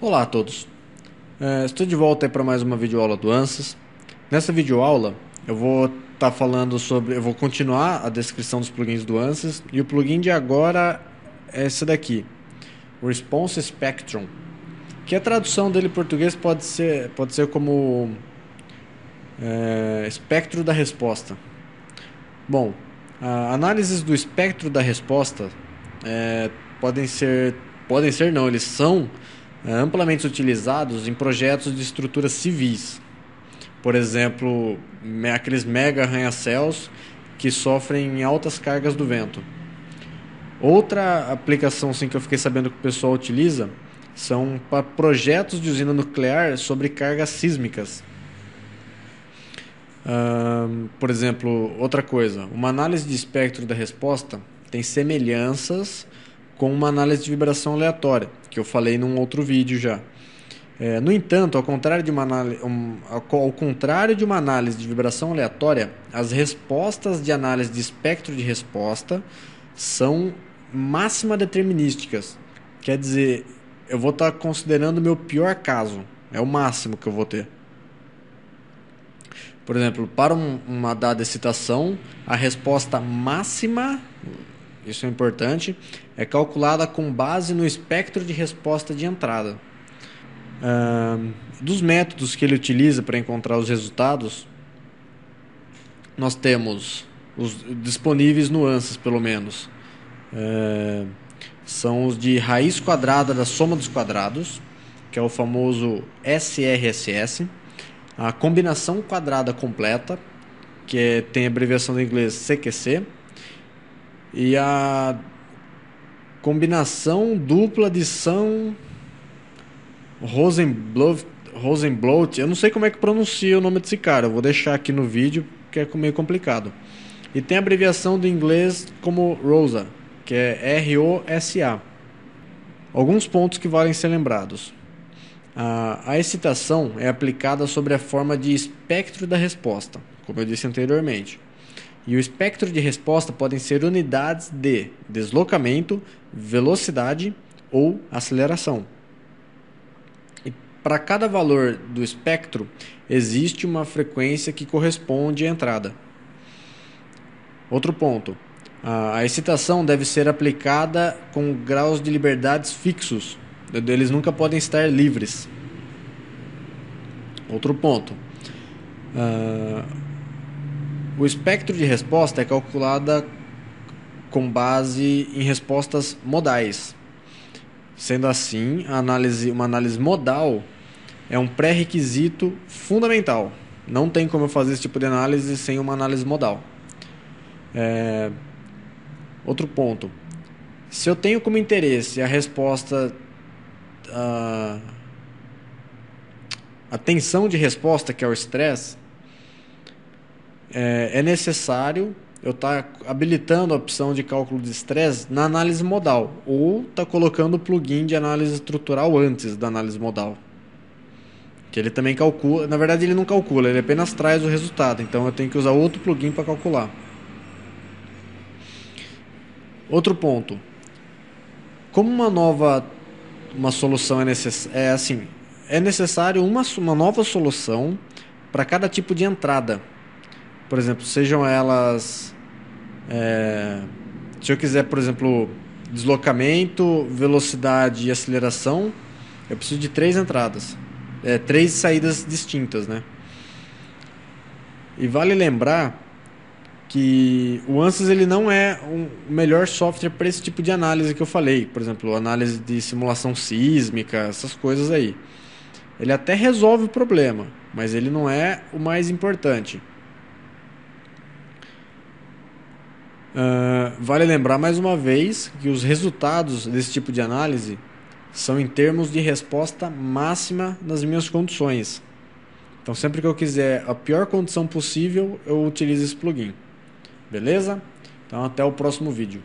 Olá a todos, estou de volta para mais uma videoaula do ANSYS. Nessa videoaula eu vou estar falando sobre, eu vou continuar a descrição dos plugins do ANSYS e o plugin de agora é esse daqui, o Response Spectrum, que a tradução dele em português pode ser como espectro da resposta. Bom, análises do espectro da resposta eles são amplamente utilizados em projetos de estruturas civis. Por exemplo, aqueles mega arranha-céus que sofrem altas cargas do vento. Outra aplicação sim, que eu fiquei sabendo que o pessoal utiliza são para projetos de usina nuclear sobre cargas sísmicas. Por exemplo, outra coisa, uma análise de espectro da resposta tem semelhanças com uma análise de vibração aleatória, que eu falei num outro vídeo já. No entanto, ao contrário de uma análise de vibração aleatória, as respostas de análise de espectro de resposta são máxima determinísticas. Quer dizer, eu vou estar considerando o meu pior caso, é o máximo que eu vou ter. Por exemplo, para uma dada excitação, a resposta máxima, isso é importante, é calculada com base no espectro de resposta de entrada. Dos métodos que ele utiliza para encontrar os resultados, nós temos os disponíveis no ANSYS, pelo menos. São os de raiz quadrada da soma dos quadrados, que é o famoso SRSS. A combinação quadrada completa, que tem a abreviação em inglês CQC. E a combinação dupla de São Rosenblatt, eu não sei como é que pronuncia o nome desse cara, eu vou deixar aqui no vídeo, que é meio complicado. E tem a abreviação do inglês como ROSA, que é ROSA. Alguns pontos que valem ser lembrados. A excitação é aplicada sobre a forma de espectro da resposta, como eu disse anteriormente. E o espectro de resposta podem ser unidades de deslocamento, velocidade ou aceleração. E para cada valor do espectro, existe uma frequência que corresponde à entrada. Outro ponto. A excitação deve ser aplicada com graus de liberdades fixos. Eles nunca podem estar livres. Outro ponto. O espectro de resposta é calculado com base em respostas modais. Sendo assim, uma análise modal é um pré-requisito fundamental. Não tem como eu fazer esse tipo de análise sem uma análise modal. Outro ponto. Se eu tenho como interesse a resposta, a tensão de resposta, que é o estresse, é necessário eu estar habilitando a opção de cálculo de estresse na análise modal, ou estar colocando o plugin de análise estrutural antes da análise modal, que ele também calcula. Na verdade, ele não calcula, ele apenas traz o resultado, então eu tenho que usar outro plugin para calcular. Outro ponto. Como uma solução é necessário uma nova solução para cada tipo de entrada. Por exemplo, sejam elas, se eu quiser, por exemplo, deslocamento, velocidade e aceleração, eu preciso de 3 entradas, 3 saídas distintas, né? E vale lembrar que o ANSYS ele não é o melhor software para esse tipo de análise que eu falei. Por exemplo, análise de simulação sísmica, essas coisas aí. Ele até resolve o problema, mas ele não é o mais importante. Vale lembrar mais uma vez que os resultados desse tipo de análise são em termos de resposta máxima nas minhas condições. Então, sempre que eu quiser a pior condição possível, eu utilizo esse plugin. Beleza? Então, até o próximo vídeo.